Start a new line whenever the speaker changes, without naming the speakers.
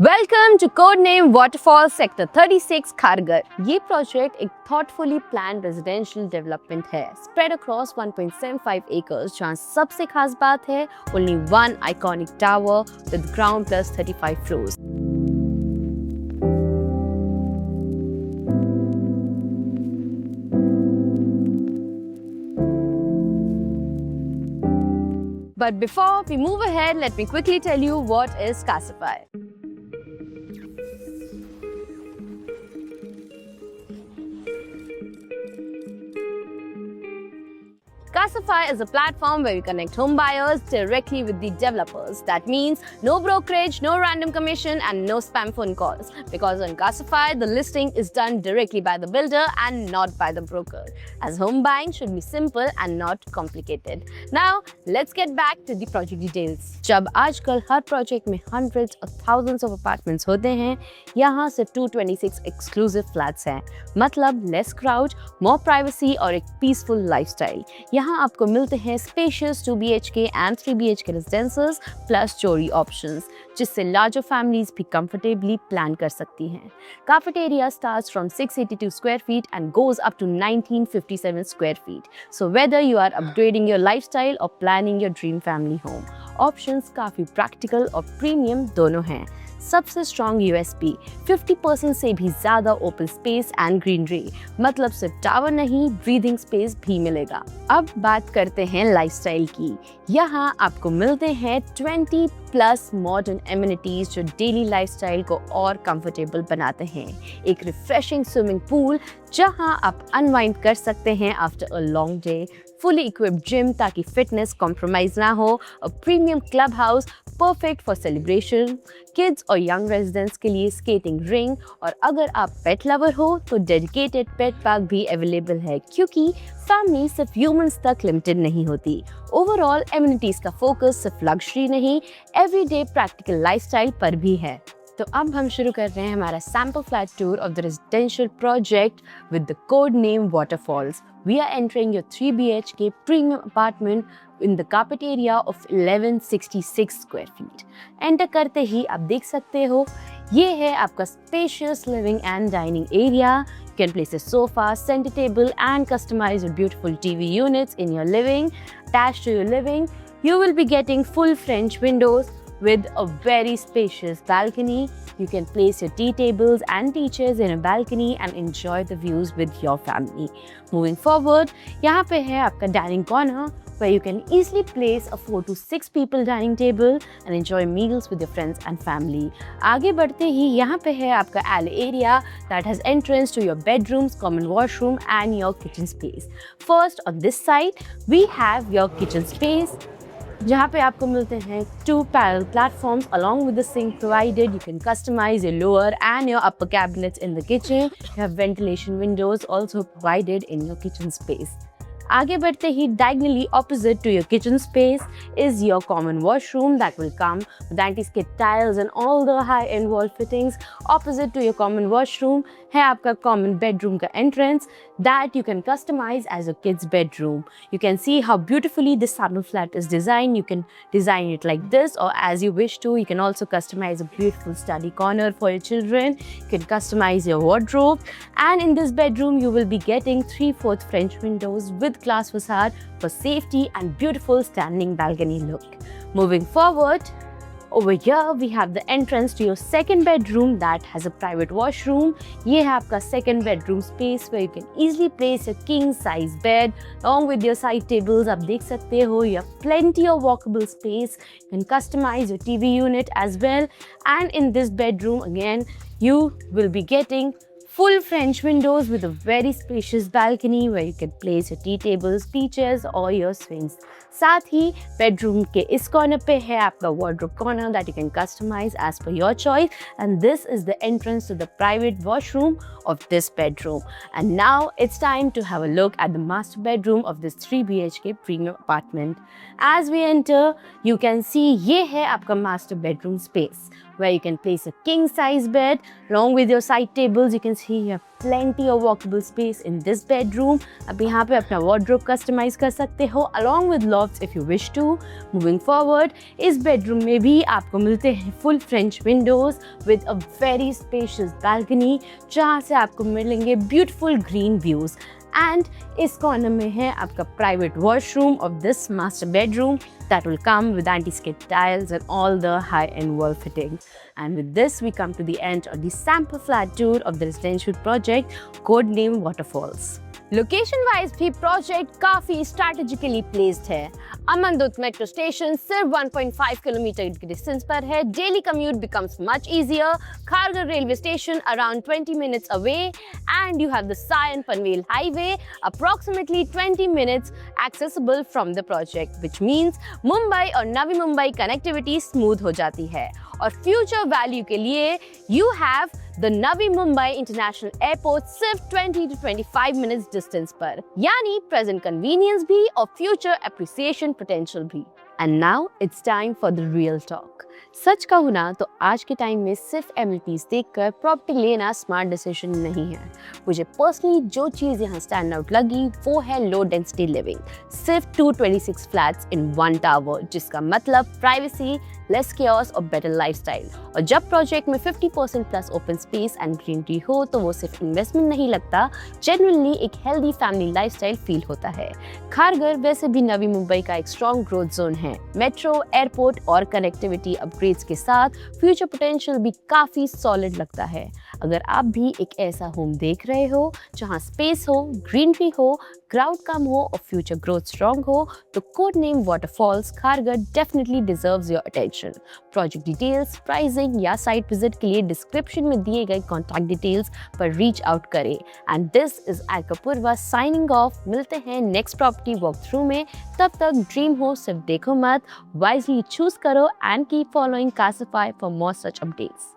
Welcome to code name waterfall sector 36 Kharghar. ये project एक thoughtfully plan residential development है spread across 1.75 acres, जहां सबसे खास बात है only one iconic tower with ground plus 35 floors. But before we move ahead, let me quickly tell you what is Casify. Casify is a platform where you connect home buyers directly with the developers. That means no brokerage, no random commission, and no spam phone calls. Because on Casify, the listing is done directly by the builder and not by the broker. As home buying should be simple and not complicated. Now, let's get back to the project details. जब आजकल हर project में hundreds or thousands of apartments होते हैं, यहाँ सिर्फ 226 exclusive flats हैं. मतलब less crowd, more privacy और एक peaceful lifestyle. यहाँ आपको मिलते हैं spacious 2 BHK and 3 BHK residences plus story options, जिससे लार्जर फैमिलीज भी कंफर्टेबली प्लान कर सकती हैं। Cafeteria starts from 682 square feet and goes up to 1957 square feet. So whether you are upgrading your lifestyle or planning your dream family home, options काफ़ी practical और premium दोनों हैं। सबसे strong USP 50% से भी ज़्यादा ओपन स्पेस एंड ग्रीनरी, मतलब सिर्फ टावर नहीं, ब्रीदिंग स्पेस भी मिलेगा। अब बात करते हैं लाइफस्टाइल की। यहाँ आपको मिलते हैं 20 प्लस मॉडर्न एमिनिटीज जो डेली लाइफस्टाइल को और कंफर्टेबल बनाते हैं। एक रिफ्रेशिंग स्विमिंग पूल जहाँ आप अनवाइंड कर सकते हैं after a long day, fully equipped gym ताकि फिटनेस कॉम्प्रोमाइज ना हो, a premium clubhouse perfect for celebration, kids और young residents के लिए skating ring, और अगर आप पेट लवर हो तो डेडिकेटेड पेट पार्क भी अवेलेबल है, क्योंकि फैमिली सिर्फ ह्यूमंस तक लिमिटेड नहीं होती। ओवरऑल एमिनिटीज का फोकस सिर्फ लग्जरी नहीं, एवरीडे प्रैक्टिकल लाइफस्टाइल पर भी है। तो अब हम शुरू कर रहे हैं हमारा sample flat tour of the residential project with the code name waterfalls. We are entering your 3 BHK premium apartment in the carpet area of 1166 square feet. Enter करते ही आप देख सकते हो, ये है आपका spacious living and dining area. You can place a sofa, center table and customize your beautiful TV units in your living. Attached to your living, you will be getting full French windows with a very spacious balcony. You can place your tea tables and tea chairs in a balcony and enjoy the views with your family. Moving forward, यहाँ पे है आपका dining corner where you can easily place a 4 to 6 people dining table and enjoy meals with your friends and family. आगे बढ़ते ही यहाँ पे है आपका alley area that has entrance to your bedrooms, common washroom and your kitchen space. First, on this side, we have your kitchen space, जहाँ पे आपको मिलते हैं 2 parallel platforms along with the sink provided. You can customize your lower and your upper cabinets in the kitchen. You have ventilation windows also provided in your kitchen space. आगे बढ़ते ही diagonally opposite to your kitchen space is your common washroom that will come with anti-skid tiles and all the high-end wall fittings. Opposite to your common washroom है आपका common bedroom का entrance that you can customize as a kid's bedroom. You can see how beautifully this sample flat is designed. You can design it like this or as you wish to. You can also customize a beautiful study corner for your children. You can customize your wardrobe. And in this bedroom, you will be getting 3/4 French windows with glass facade for safety and beautiful standing balcony look. Moving forward, over here we have the entrance to your second bedroom that has a private washroom. ये है आपका second bedroom space where you can easily place your king size bed along with your side tables. आप देख सकते हो, you have plenty of walkable space. You can customize your TV unit as well. And in this bedroom again, you will be getting full French windows with a very spacious balcony where you can place your tea tables, tea chairs or your swings. साथ ही bedroom के इस corner पे है आपका wardrobe corner that you can customize as per your choice, and this is the entrance to the private washroom of this bedroom. And now it's time to have a look at the master bedroom of this 3 BHK premium apartment. As we enter, you can see ये है आपका master bedroom space. where you can place a king size bed along with your side tables. You can see you have plenty of walkable space in this bedroom. अब यहाँ पे अपना wardrobe customize कर सकते हो along with lofts if you wish to. Moving forward, इस bedroom में भी आपको मिलते हैं full French windows with a very spacious balcony जहाँ से आपको मिलेंगे beautiful green views. And इस corner में है आपका private washroom of this master bedroom that will come with anti-skid tiles and all the high-end wall fittings. And with this, we come to the end of the sample flat tour of the residential project codenamed Waterfalls. Location wise भी project काफी strategically placed है। अमनदुत metro station सिर्फ 1.5 kilometre के distance पर है। Daily commute becomes much easier. Kharghar railway station around 20 minutes away, and you have the Sion Panvel highway approximately 20 minutes accessible from the project, which means Mumbai और Navi Mumbai connectivity smooth हो जाती है। और future value के लिए you have the Navi Mumbai international airport सिर्फ 20 to 25 minutes distance पर, यानी प्रेजेंट कन्वीनियंस भी और फ्यूचर एप्रिसिएशन पोटेंशियल भी। And now it's time for the real talk. सच कहूँ ना तो आज के टाइम में सिर्फ एमिनिटीज देखकर प्रॉपर्टी लेना स्मार्ट डिसीजन नहीं है। मुझे पर्सनली जो चीज़ यहाँ स्टैंड आउट लगी वो है लो डेंसिटी लिविंग। सिर्फ 226 फ्लैट्स इन वन टावर, जिसका मतलब प्राइवेसी, लेस केओस और बेटर लाइफस्टाइल। और जब प्रोजेक्ट में 50% plus open space and greenery हो तो वो सिर्फ इन्वेस्टमेंट नहीं लगता, जेन्युइनली एक हेल्दी फैमिली लाइफस्टाइल फील होता है। खारगर वैसे भी नवी मुंबई का एक स्ट्रॉन्ग ग्रोथ जोन है। मेट्रो, एयरपोर्ट और कनेक्टिविटी अपग्रेड्स के साथ फ्यूचर पोटेंशियल भी काफी सॉलिड लगता है। अगर आप भी एक ऐसा होम देख रहे हो जहां स्पेस हो, ग्रीनरी हो, क्राउड कम हो और फ्यूचर ग्रोथ स्ट्रॉन्ग हो, तो code name waterfalls Kharghar definitely deserves your attention. Project details, pricing या साइट विजिट के लिए डिस्क्रिप्शन में दिए गए कॉन्टैक्ट डिटेल्स पर रीच आउट करें। And this is Apoorva signing off. मिलते हैं नेक्स्ट प्रॉपर्टी वॉक थ्रू में। तब तक ड्रीम हो सिर्फ देखो मत, वाइजली चूज करो and keep following Cashify for more such updates.